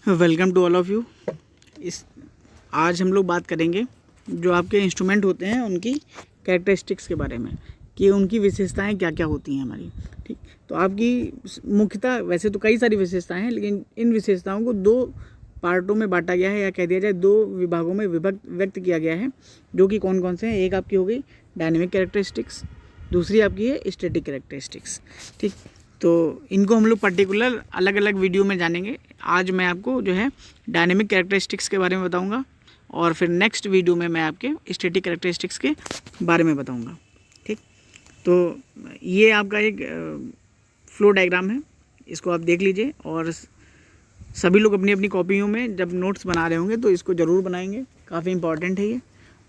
Welcome to all of you. इस आज हम लोग बात करेंगे जो आपके इंस्ट्रूमेंट होते हैं उनकी कैरेक्टरिस्टिक्स के बारे में, कि उनकी विशेषताएं क्या क्या होती हैं हमारी। ठीक, तो आपकी मुख्यतः वैसे तो कई सारी विशेषताएं हैं, लेकिन इन विशेषताओं को दो पार्टों में बांटा गया है, या कह दिया जाए दो विभागों में विभक्त व्यक्त किया गया है, जो कि कौन कौन से हैं। एक आपकी हो गई डायनेमिक कैरेक्टरिस्टिक्स, दूसरी आपकी है स्टैटिक कैरेक्टरिस्टिक्स। ठीक, तो इनको हम लोग पर्टिकुलर अलग अलग वीडियो में जानेंगे। आज मैं आपको जो है डायनेमिक कैरेक्टरिस्टिक्स के बारे में बताऊंगा, और फिर नेक्स्ट वीडियो में मैं आपके स्टैटिक कैरेक्टरिस्टिक्स के बारे में बताऊंगा। ठीक, तो ये आपका एक फ्लो डायग्राम है, इसको आप देख लीजिए। और सभी लोग अपनी अपनी कॉपियों में जब नोट्स बना रहे होंगे तो इसको ज़रूर बनाएंगे, काफ़ी इंपॉर्टेंट है ये,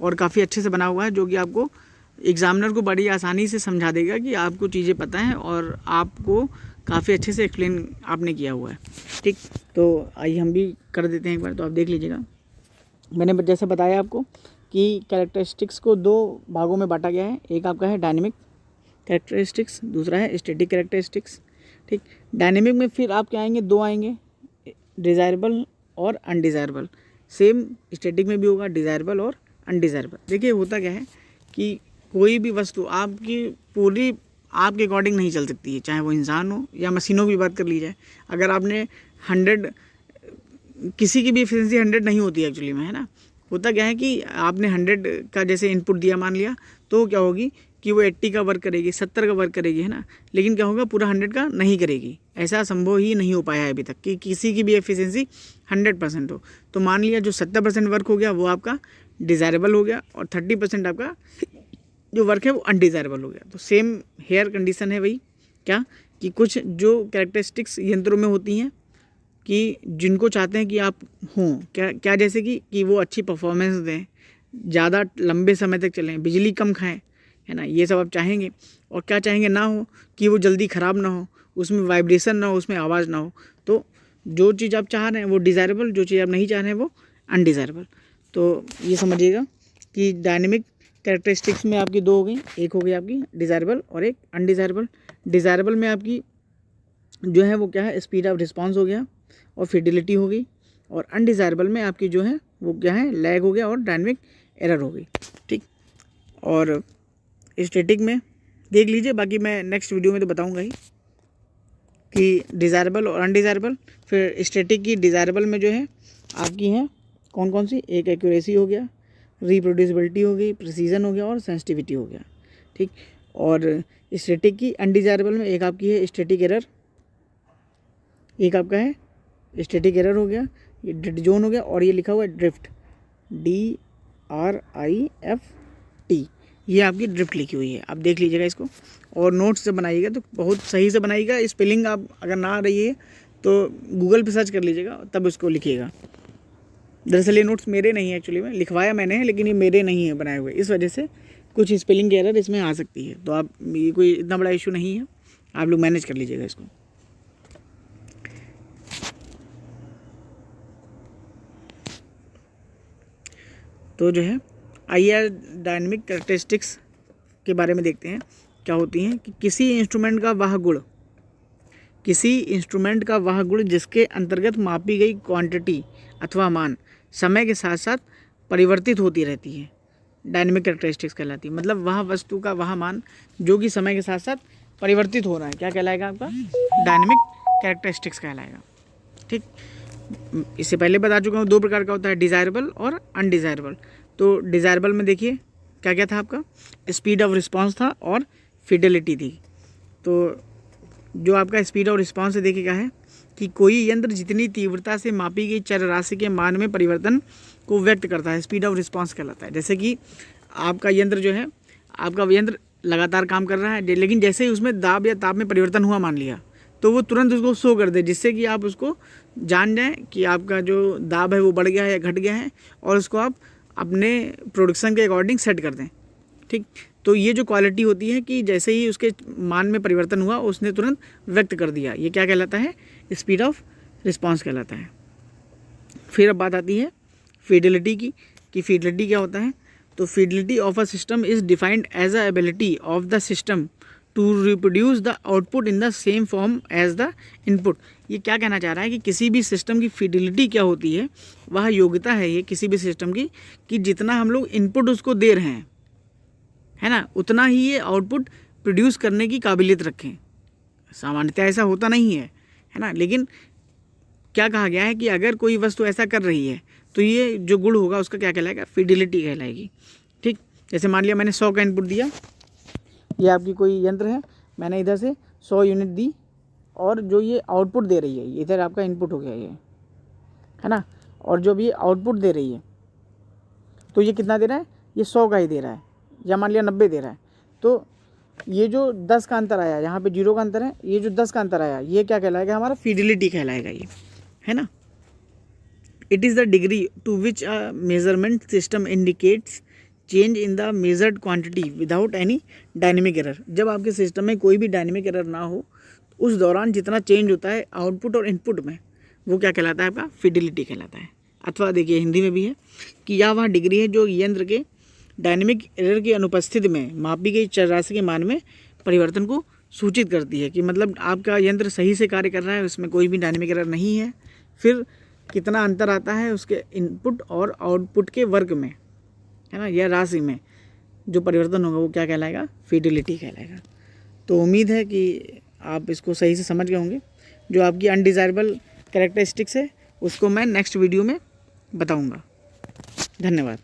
और काफ़ी अच्छे से बना हुआ है, जो कि आपको एग्ज़ामिनर को बड़ी आसानी से समझा देगा कि आपको चीज़ें पता हैं और आपको काफ़ी अच्छे से एक्सप्लेन आपने किया हुआ है। ठीक, तो आइए हम भी कर देते हैं एक बार, तो आप देख लीजिएगा। मैंने जैसे बताया आपको कि कैरेक्टरिस्टिक्स को दो भागों में बांटा गया है। एक आपका है डायनेमिक कैरेक्टरिस्टिक्स, दूसरा है स्टैटिक कैरेक्टरिस्टिक्स। ठीक, डायनेमिक में फिर आपके आएंगे दो आएंगे, डिज़ायरेबल और अनडिज़ायरेबल। सेम स्टैटिक में भी होगा डिज़ायरेबल और अनडिज़ायरेबल। देखिए होता क्या है कि कोई भी वस्तु आपकी पूरी आपके अकॉर्डिंग नहीं चल सकती है, चाहे वो इंसान हो या मशीनों की बात कर ली जाए। अगर आपने 100, किसी की भी एफिशिएंसी 100 नहीं होती एक्चुअली में, है ना। होता क्या है कि आपने 100 का जैसे इनपुट दिया मान लिया, तो क्या होगी कि वो 80 का वर्क करेगी, 70 का वर्क करेगी, है ना। लेकिन क्या होगा, पूरा 100 का नहीं करेगी। ऐसा संभव ही नहीं हो पाया है अभी तक कि किसी की भी एफिशिएंसी 100% हो। तो मान लिया जो 70% वर्क हो गया वो आपका डिज़ायरेबल हो गया, और 30% आपका जो वर्क है वो अनडिज़ायरेबल हो गया। तो सेम हेयर कंडीशन है वही, क्या कि कुछ जो कैरेक्टरिस्टिक्स यंत्रों में होती हैं कि जिनको चाहते हैं कि आप हों, क्या जैसे कि वो अच्छी परफॉर्मेंस दें, ज़्यादा लंबे समय तक चलें, बिजली कम खाएं, है ना, ये सब आप चाहेंगे। और क्या चाहेंगे ना हो कि वो जल्दी ख़राब ना हो, उसमें वाइब्रेशन ना हो, उसमें आवाज़ ना हो। तो जो चीज़ आप चाह रहे हैं वो डिज़ायरेबल, जो चीज़ आप नहीं चाह रहे हैं वो अनडिज़ायरेबल। तो ये समझिएगा कि डायनेमिक कैरेक्टरिस्टिक्स में आपकी दो हो गई, एक हो गई आपकी डिज़ायरेबल और एक अनडिज़ायरेबल। डिज़ायरेबल में आपकी जो है वो क्या है, स्पीड ऑफ रिस्पांस हो गया और फिडिलिटी हो गई, और अनडिज़ायरेबल में आपकी जो है वो क्या है, लैग हो गया और डायनेमिक एरर हो गई। ठीक, और स्टैटिक में देख लीजिए, बाकी मैं नेक्स्ट वीडियो में तो बताऊंगा ही कि डिज़ायरेबल और अनडिज़ायरेबल। फिर स्टैटिक की डिज़ायरेबल में जो है आपकी हैं कौन कौन सी, एक एक्यूरेसी हो गया, रिप्रोड्यूसिबिलिटी हो गई, प्रिसीजन हो गया और सेंसिटिविटी हो गया। ठीक, और स्टैटिक की अनडिज़ायरेबल में एक आपकी है स्टैटिक एरर, एक आपका है स्टैटिक एरर हो गया, ये डेड जोन हो गया, और ये लिखा हुआ है ड्रिफ्ट, DRIFT, ये आपकी ड्रिफ्ट लिखी हुई है। आप देख लीजिएगा इसको, और नोट्स से बनाइएगा तो बहुत सही से बनाइएगा। स्पेलिंग आप अगर ना आ रही है तो गूगल पे सर्च कर लीजिएगा, तब उसको लिखिएगा। दरअसल ये नोट्स मेरे नहीं है, एक्चुअली में लिखवाया मैंने है, लेकिन ये मेरे नहीं है बनाए हुए, इस वजह से कुछ स्पेलिंग की एरर इसमें आ सकती है। तो आप, ये कोई इतना बड़ा इशू नहीं है, आप लोग मैनेज कर लीजिएगा इसको। तो जो है आइए डायनेमिक कैरेक्टरिस्टिक्स के बारे में देखते हैं क्या होती हैं। कि किसी इंस्ट्रूमेंट का वह गुण जिसके अंतर्गत मापी गई क्वांटिटी अथवा मान समय के साथ साथ परिवर्तित होती रहती है, डायनेमिक कैरेक्टरिस्टिक्स कहलाती है। मतलब वह वस्तु का वह मान जो कि समय के साथ साथ परिवर्तित हो रहा है, क्या कहलाएगा आपका, डायनेमिक कैरेक्टरिस्टिक्स कहलाएगा। ठीक, इससे पहले बता चुका हूँ, दो प्रकार का होता है, डिज़ायरेबल और अनडिज़ायरेबल। तो डिज़ायरेबल में देखिए क्या क्या था आपका, स्पीड ऑफ रिस्पांस था और फिडेलिटी थी। तो जो आपका स्पीड ऑफ रिस्पांस है, देखिए क्या है कि कोई यंत्र जितनी तीव्रता से मापी गई चर राशि के मान में परिवर्तन को व्यक्त करता है, स्पीड ऑफ रिस्पांस कहलाता है। जैसे कि आपका यंत्र जो है, आपका यंत्र लगातार काम कर रहा है, लेकिन जैसे ही उसमें दाब या ताप में परिवर्तन हुआ मान लिया, तो वो तुरंत उसको शो कर दे, जिससे कि आप उसको जान जाएं कि आपका जो दाब है वो बढ़ गया है या घट गया है, और उसको आप अपने प्रोडक्शन के अकॉर्डिंग सेट कर दें। ठीक, तो ये जो क्वालिटी होती है कि जैसे ही उसके मान में परिवर्तन हुआ उसने तुरंत व्यक्त कर दिया, ये क्या कहलाता है, स्पीड ऑफ रिस्पांस कहलाता है। फिर अब बात आती है फिडिलिटी की, कि फिडिलिटी क्या होता है। तो fidelity of a system is defined as a ability of the system to reproduce the output in the same form as the input. ये क्या कहना चाह रहा है कि किसी भी सिस्टम की फिडिलिटी क्या होती है, वह योग्यता है ये किसी भी सिस्टम की कि जितना हम लोग इनपुट उसको दे रहे हैं, है ना, उतना ही ये आउटपुट प्रोड्यूस करने की काबिलियत रखें। सामान्यतः ऐसा होता नहीं है ना, लेकिन क्या कहा गया है कि अगर कोई वस्तु ऐसा कर रही है तो ये जो गुण होगा उसका क्या कहलाएगा, फिडिलिटी कहलाएगी। ठीक, जैसे मान लिया मैंने 100 का इनपुट दिया, ये आपकी कोई यंत्र है, मैंने इधर से 100 यूनिट दी और जो ये आउटपुट दे रही है, इधर आपका इनपुट हो गया ये, है ना, और जो भी आउटपुट दे रही है तो ये कितना दे रहा है, ये 100 का ही दे रहा है, या मान लिया 90 दे रहा है। तो ये जो 10 का अंतर आया, यहाँ पे 0 का अंतर है, ये जो 10 का अंतर आया, ये क्या कहलाएगा, हमारा फिडिलिटी कहलाएगा ये, है ना। It is the degree to which a measurement system indicates change in the measured quantity without any dynamic error. जब आपके सिस्टम में कोई भी डायनेमिक एरर ना हो, उस दौरान जितना चेंज होता है आउटपुट और इनपुट में, वो क्या कहलाता है, आपका फिडिलिटी कहलाता है। अथवा देखिए हिंदी में भी है कि यह वह डिग्री है जो यंत्र के डायनेमिक एरर की अनुपस्थिति में मापी गई चर राशि के मान में परिवर्तन को सूचित करती है, कि मतलब आपका यंत्र सही से कार्य कर रहा है, उसमें कोई भी डायनेमिक एरर नहीं है, फिर कितना अंतर आता है उसके इनपुट और आउटपुट के वर्ग में, है ना, या राशि में जो परिवर्तन होगा वो क्या कहलाएगा, फिडिलिटी कहलाएगा। तो उम्मीद है कि आप इसको सही से समझ गए होंगे। जो आपकी अनडिज़ायरेबल कैरेक्टरिस्टिक्स है उसको मैं नेक्स्ट वीडियो में बताऊंगा। धन्यवाद।